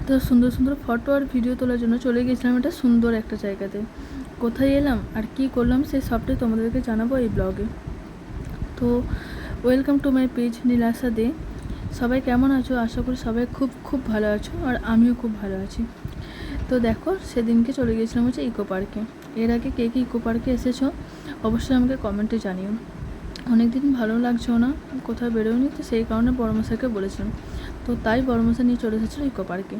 তো সুন্দর সুন্দর ফটো আর ভিডিও তোলার জন্য চলে গেছিলাম একটা সুন্দর একটা জায়গাতে। কোথায় এলাম আর কি করলাম সেই সবটাই তোমাদেরকে জানাবো এই ব্লগে। তো welcome to my page Nilasha Dey. সবাই কেমন আছো? আশা করি সবাই খুব খুব ভালো আছো, আর আমিও খুব ভালো আছি। তো দেখো, সেদিনকে চলে গিয়েছিলাম হচ্ছে ইকো পার্কে। এর আগে কে কে ইকো পার্কে এসেছো অবশ্যই আমাকে কমেন্টে জানিও। অনেক দিন ভালো লাগছেও না, কোথাও বেরোয়নি, তো সেই কারণে বড়মশাইকে বলেছিলাম। তো তাই বড়মশাই নিয়ে চলে এসেছিলো ইকো পার্কে।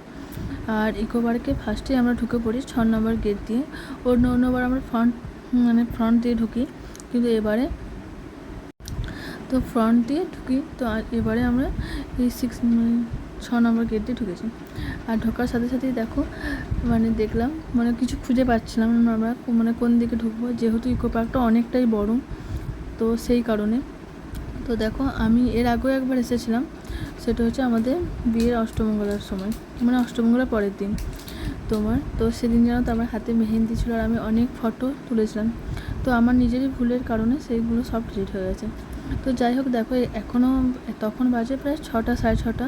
আর ইকো পার্কে ফার্স্টেই আমরা ঢুকে পড়ি 6 নম্বর গেট দিয়ে। অন্যবার আমরা ফ্রন্ট দিয়ে ঢুকি, কিন্তু এবারে তো ফ্রন্ট দিয়ে ঢুকি। তো এবারে আমরা এই 6 নম্বর গেট দিয়ে ঢুকেছি। আর ঢোকার সাথে সাথেই দেখো দেখলাম কিছু খুঁজে পাচ্ছিলাম না আমরা কোন দিকে ঢুকবো, যেহেতু ইকো পার্কটা অনেকটাই বড়, তো সেই কারণে। তো দেখো, আমি এর আগেও একবার এসেছিলাম, সেটা হচ্ছে আমাদের বিয়ের অষ্টমঙ্গলার সময়, অষ্টমঙ্গলার পরের দিন তো সেদিন জানো তো আমার হাতে মেহেন্দি ছিল, আর আমি অনেক ফটো তুলেছিলাম। তো আমার নিজেরই ভুলের কারণে সেইগুলো সব ডিলিট হয়ে গেছে। তো যাই হোক, দেখো এখনও তখন বাজে প্রায় 6টা, সাড়ে 6টা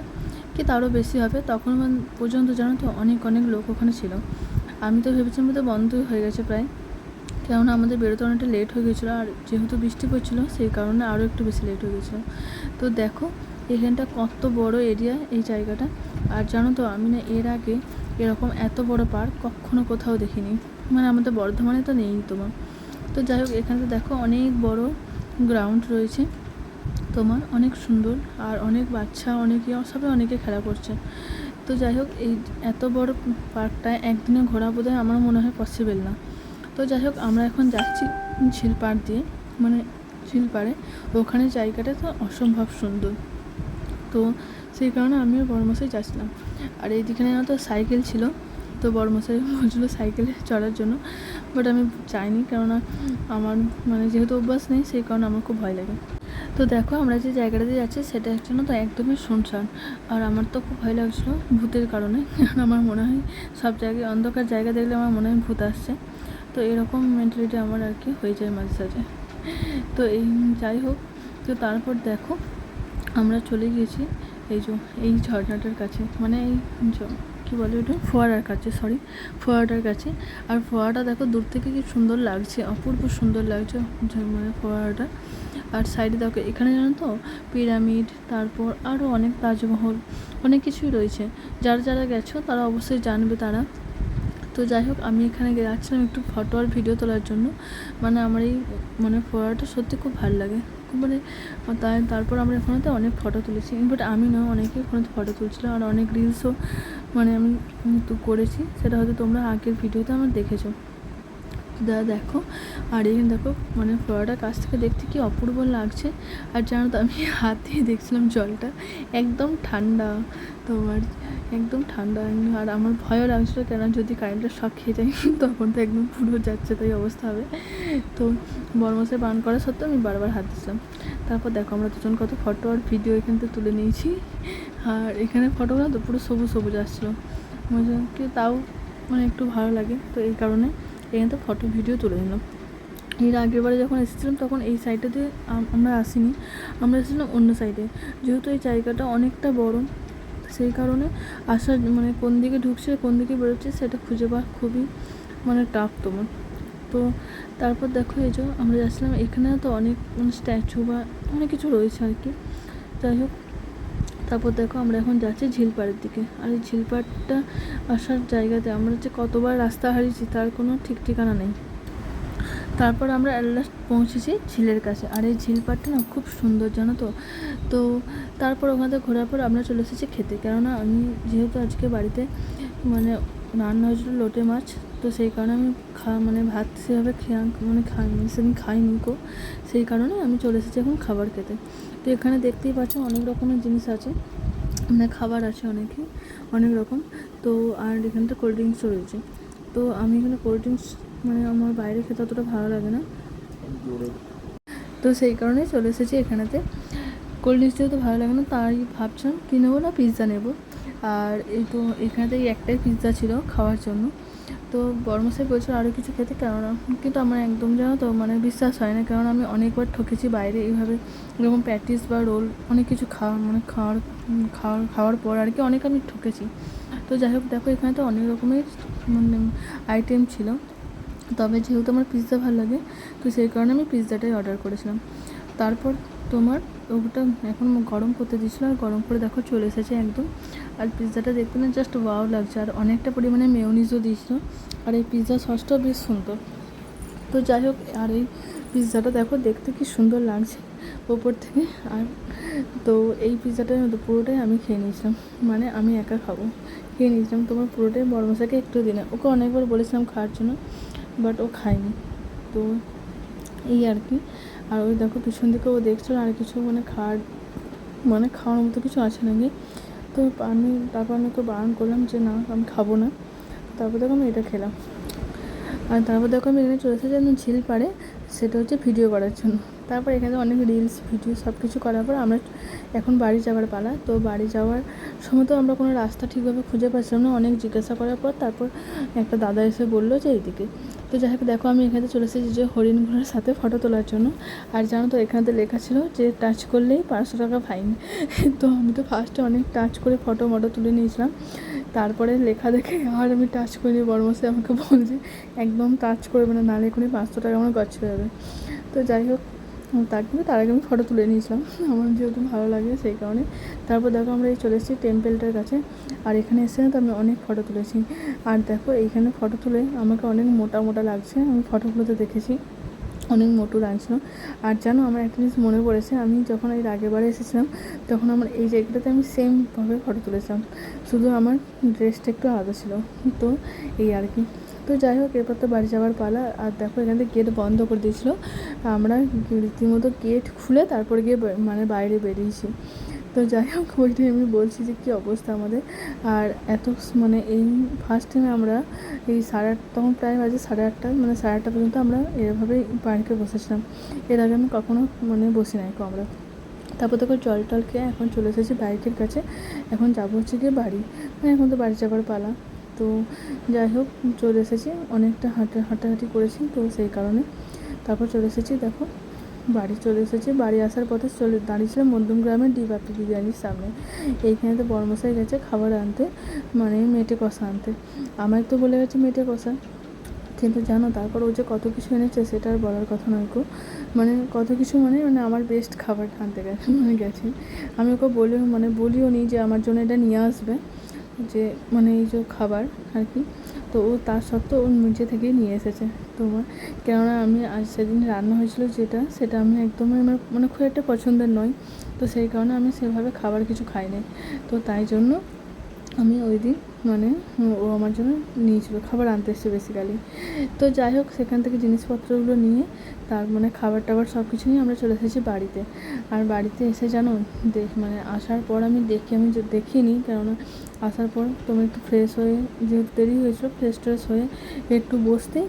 কি তারও বেশি হবে। তখন পর্যন্ত জানো তো অনেক লোক ওখানে ছিল। আমি তো ভেবেছিলাম তো বন্ধই হয়ে গেছে প্রায়, কেননা আমাদের বেরোতে অনেকটা লেট হয়ে গেছিলো, আর যেহেতু বৃষ্টি পড়ছিলো সেই কারণে আরও একটু বেশি লেট হয়ে গেছিলো। তো দেখো এখানটা কত বড় এরিয়া এই জায়গাটা। আর জানো তো আমি এর আগে এরকম এত বড় পার্ক কখনো কোথাও দেখিনি, আমাদের বর্ধমানে তো নেই তোমার। তো যাই হোক, এখানে দেখো অনেক বড় গ্রাউন্ড রয়েছে অনেক সুন্দর, আর অনেক বাচ্চা অনেকে খেলা করছে। তো যাই হোক, এই এত বড় পার্কটায় একদিনে ঘোরা বোধহয় আমার মনে হয় পসিবল না। তো যাই হোক, আমরা এখন যাচ্ছি ঝিলপাড় দিয়ে, ঝিলপাড়ে। ওখানে জায়গাটা তো অসম্ভব সুন্দর। তো সেই কারণে আমিও বড়মশাই যাচ্ছিলাম। আর এইদিকে না তো সাইকেল ছিল, তো বড়মশাই বলছিলো সাইকেলে চড়ার জন্য, বাট আমি চাইনি, কেননা আমার যেহেতু অভ্যাস নেই সেই কারণে আমার খুব ভয় লাগে। তো দেখো, আমরা যে জায়গাটাতে যাচ্ছি সেটা জন্য তো একদমই শুনশান, আর আমার তো খুব ভয় লাগছিলো ভূতের কারণে। কারণ আমার মনে হয় সব জায়গায় অন্ধকার জায়গা দেখলে আমার মনে হয় ভূত আসছে। তো এরকম মেন্টালিটি আমার আর কি হয়ে যায় মাঝে সাঝে। তো যাই হোক, তো তারপর দেখো আমরা চলে গিয়েছি এই ঝর্ণাটার কাছে, এই কী বলে ওটা, ফোয়ারাটার কাছে। আর ফোয়ারাটা দেখো দূর থেকে কি সুন্দর লাগছে, অপূর্ব সুন্দর লাগছে ফোয়ারাটা। আর সাইডে দেখো এখানে জানো তো পিরামিড, তারপর আরও অনেক তাজমহল, অনেক কিছুই রয়েছে। যারা গেছো তারা অবশ্যই জানবে তারা। তো যাই হোক, আমি এখানে যাচ্ছিলাম একটু ফটো আর ভিডিও তোলার জন্য। আমার এই ফোয়ারাটা সত্যি খুব ভালো লাগে, খুব তারপর আমরা এখানেতে অনেক ফটো তুলেছি, বাট আমি নয়, অনেকেই এখানে ফটো তুলছিলো, আর অনেক রিলসও আমি করেছি, সেটা হয়তো তোমরা আগের ভিডিওতে আমার দেখেছো। দেখো, আর এখানে দেখো ফোয়ারাটার কাছ থেকে দেখতে কি অপূর্ব লাগছে। আর জানো তো আমি হাত দিয়ে দেখছিলাম জলটা একদম ঠান্ডা, একদম ঠান্ডা। আর আমার ভয়ও লাগছিলো, কেন যদি কারেন্টের শক খেয়ে যায় তখন তো একদম পুরো যাচ্ছে, তাই অবস্থা হবে। তো বড়মশাই বারণ করা সত্ত্বেও আমি বারবার হাত দিচ্ছিলাম। তারপর দেখো আমরা দুজন কত ফটো আর ভিডিও এখান থেকে তুলে নিয়েছি। আর এখানে ফটোগুলো তো পুরো সবুজ আসছিলো, কি তাও একটু ভালো লাগে। তো এই কারণে এখানে তো ফটো ভিডিও তুলে নিলাম। এর আগের বারে যখন এসেছিলাম তখন এই সাইডটাতে আমরা আসিনি, আমরা এসেছিলাম অন্য সাইডে। যেহেতু এই জায়গাটা অনেকটা বড়, সেই কারণে আসার কোন দিকে ঢুকছে কোন দিকে বেরোচ্ছে সেটা খুঁজে পাওয়া খুবই টাফ তোমার। তো তারপর দেখো এই যে আমরা যাচ্ছিলাম, এখানে তো অনেক স্ট্যাচু বা অনেক কিছু রয়েছে আর কি। যাই হোক, তারপর দেখো আমরা এখন যাচ্ছি ঝিলপাড়ের দিকে। আর এই ঝিলপাড়টা আসার জায়গাতে আমরা যে কতবার রাস্তা হারিয়েছি তার কোনো ঠিক ঠিকানা নেই। তারপর আমরা লাস্ট পৌঁছেছি ঝিলের কাছে। আর এই ঝিলপাড়টা না খুব সুন্দর, জানো তো। তো তারপর ওখানে ঘোরার পর আমরা চলে এসেছি খেতে, কেননা আমি যেহেতু আজকে বাড়িতে রান্না হয়েছিল লোটে মাছ, তো সেই কারণে আমি ভাত সেভাবে সেদিন খাইনি কো, সেই কারণে আমি চলে এসেছি এখন খাবার খেতে। তো এখানে দেখতেই পাচ্ছ অনেক রকমের জিনিস আছে, খাবার আছে অনেক রকম। তো আর এখানটা কোল্ড ড্রিঙ্কসও রয়েছে। তো আমি এখানে কোল্ড ড্রিঙ্কস আমার বাইরে খেতে অতটা ভালো লাগে না, তো সেই কারণে চলে এসেছি এখানেতে। কোল্ড ড্রিঙ্কস যেহেতু ভালো লাগে না, তাই ভাবছিলাম কি নেবো না পিৎজা নেবো। আর তো এখানেতে একটাই পিৎজা ছিল খাওয়ার জন্য। তো বড়মশাই বলছিল আরও কিছু খেতে, কেননা কিন্তু আমার একদম জানো তো বিশ্বাস হয় না, কারণ আমি অনেকবার ঠকেছি বাইরে এইভাবে এরকম প্যাটিস বা রোল অনেক কিছু খাওয়ার পর আর কি অনেক আমি ঠকেছি। তো যাই হোক দেখো এখানে তো অনেক রকমের মানে আইটেম ছিল, তবে যেহেতু আমার পিৎজা ভালো লাগে তো সেই কারণে আমি পিৎজাটাই অর্ডার করেছিলাম। তারপর তোমার ওটা এখন গরম করতে দিয়েছিলো, আর গরম করে দেখো চলে এসেছে একদম। আর পিৎজাটা দেখতে না জাস্ট ওয়াও লাগছে, আর অনেকটা পরিমাণে মেয়োনিজও দিয়েছিলো, আর এই পিৎজা সসটাও বেশ সুন্দর। তো যাই হোক, আর এই পিৎজাটা দেখো দেখতে কি সুন্দর লাগছে ওপর থেকে। আর তো এই পিৎজাটা পুরোটাই আমি খেয়ে নিয়েছিলাম, মানে আমি একা খাবো খেয়ে নিয়েছিলাম। তোমার পুরোটাই বড় মশাকে একটু দিনে, ওকে অনেকবার বলেছিলাম খাওয়ার জন্য, বাট ও খায়নি। তো এই আর কি। আর ওই দেখো পিছন দিকে ও দেখছিল আর কিছু খাওয়ার মতো কিছু আছে নাকি। তো তারপর আমি ওকে বারণ করলাম যে না আমি খাবো না। তারপর দেখো আমি এটা খেলাম। আর তারপর দেখো আমি এখানে চলে এসেছি ঝিল পাড়ে, সেটা হচ্ছে ভিডিও করার জন্য। তারপর এখানে অনেক রিলস ভিডিও সব কিছু করার পর আমরা এখন বাড়ি যাওয়ার পালা। তো বাড়ি যাওয়ার সময় তো আমরা কোনো রাস্তা ঠিকভাবে খুঁজে পাচ্ছিলাম না, অনেক জিজ্ঞাসা করার পর তারপর একটা দাদা এসে বললো যে এইদিকে। তো যাই হোক দেখো আমি এখানে চলে এসেছি যে হরিণগুলোর সাথে ফটো তোলার জন্য। আর জানো তো এখানে লেখা ছিল যে টাচ করলেই 500 টাকা ফাইন। তো আমি তো ফার্স্টে অনেক টাচ করে ফটো তুলে নিয়েছিলাম, তারপরে লেখা দেখে আর আমি টাচ করিনি। বড়মশাই আমাকে বলছে একদম টাচ করবে না, নাহলে এখনই 500 টাকা আমার গচ্ছ হয়ে যাবে। তো যাই হোক তার আগে আমি ফটো তুলে নিয়েছিলাম, আমার যেহেতু ভালো লাগে সেই কারণে। তারপর দেখো আমরা এই চলে এসেছি টেম্পেলটার কাছে, আর এখানে এসে তো আমি অনেক ফটো তুলেছি। আর দেখো এইখানে ফটো তুলে আমাকে অনেক মোটা লাগছে, আমি ফটোগুলোতে দেখেছি অনেক মোটু লাগছিলো। আর জানো আমার একটা জিনিস মনে পড়েছে, আমি যখন এর আগেরবারে এসেছিলাম তখন আমার এই জায়গাটাতে আমি সেমভাবে ফটো তুলেছিলাম, শুধু আমার ড্রেসটা একটু আলাদা ছিল। তো এই আর কি। তো যাই হোক এরপর তো বাড়ি যাওয়ার পালা। আর দেখো এখান থেকে গেট বন্ধ করে দিয়েছিলো, আমরা রীতিমতো গেট খুলে তারপরে গিয়ে বাইরে বেরিয়েছি। তো যাই হোক ওইটাই আমি বলছি যে কী অবস্থা আমাদের। আর এত এই ফার্স্ট টাইমে আমরা এই 8:30, তখন প্রায় বাজে 8:30, 8:30 পর্যন্ত আমরা এভাবেই পার্কে বসেছিলাম। এর আগে আমি কখনো বসি নাই আমরা। তারপর দেখো জল টল খেয়ে এখন চলে এসেছি বাইকের কাছে, এখন যাবো হচ্ছে গিয়ে বাড়ি, এখন তো বাড়ি যাবার পালা। তো যাই হোক চলে এসেছি, অনেকটা হাঁটাহাঁটি করেছি তো সেই কারণে। তারপর চলে এসেছি দেখো বাড়ি আসার পথে দাঁড়িয়েছিলাম মধ্যমগ্রামের ডিবাপি বিরিয়ানির সামনে। এইখানে তো বড়মশাই গেছে খাবার আনতে, মেটে কষা আনতে। আমার তো বলে গেছে মেটে কষা, কিন্তু জানো তারপর ও যে কত কিছু এনেছে সেটা আর বলার কথা নয় গো। কত কিছু আমার বেস্ট খাবার আনতে গেছে। আমি ওকে বলিও নি যে আমার জন্য এটা নিয়ে আসবে, যে এই যে খাবার আর কি। তো ও তার সত্ত্বেও ও নিচে থেকেই নিয়ে এসেছে কেননা আমি আজ সেদিন রান্না হয়েছিল সেটা আমি একদমই আমার খুব একটা পছন্দের নয়। তো সেই কারণে আমি সেভাবে খাবার কিছু খাই নাই। তো তাই জন্য আমি ওই দিন ও আমার জন্য নিয়েছিল, খাবার আনতে এসছে বেসিক্যালি। তো যাই হোক সেখান থেকে জিনিসপত্রগুলো নিয়ে তার খাবার টাবার সব কিছু নিয়ে আমরা চলে এসেছি বাড়িতে। আর বাড়িতে এসে জানো আসার পর আমি দেখিনি, কেননা আসার পর তোমার একটু ফ্রেশ হয়ে, যেহেতু দেরি হয়েছিল, ফ্রেশ ট্রেশ হয়ে একটু বসতেই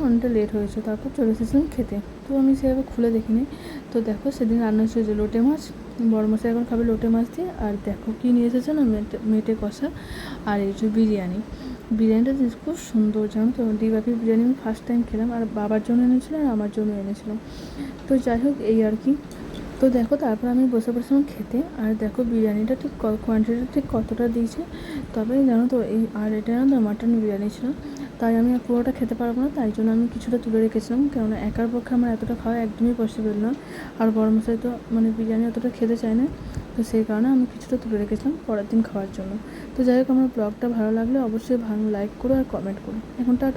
অনেকটা লেট হয়েছে। তারপর চলে এসেছিলাম খেতে, তো আমি সেভাবে খুলে দেখিনি। তো দেখো সেদিন রান্না হয়েছিল লোটে মাছ, বড়মশাই এখন খাবে লোটে মাছ দিয়ে। আর দেখো কী নিয়ে এসেছে না মেটে কষা, আর এই যে বিরিয়ানিটা জিনিস খুব সুন্দর, জানো তো ডিবাপির বিরিয়ানি আমি ফার্স্ট টাইম খেলাম, আর বাবার জন্য এনেছিলাম আর আমার জন্য এনেছিলাম। তো যাই হোক এই আর কি। তো দেখো তারপর আমি বসেছিলাম খেতে, আর দেখো বিরিয়ানিটা ঠিক কোয়ান্টিটিটা ঠিক কতটা দিয়েছে। তবে জানো তো এটা জানো তো মাটন বিরিয়ানি ছিল, তাই আমি পুরোটা খেতে পারবো না, তাই জন্য আমি কিছুটা তুলে রেখেছিলাম, কেননা একার পক্ষে আমার এতটা খাওয়া একদমই পসিবল না। আর বড়মশাই তো বিরিয়ানি অতটা খেতে চায় না, তো সেই কারণে আমি কিছুটা তুলে রেখেছিলাম পরের দিন খাওয়ার জন্য। তো যাই হোক আমার ব্লগটা ভালো লাগলে অবশ্যই লাইক করো আর কমেন্ট করো। এখন টাটা।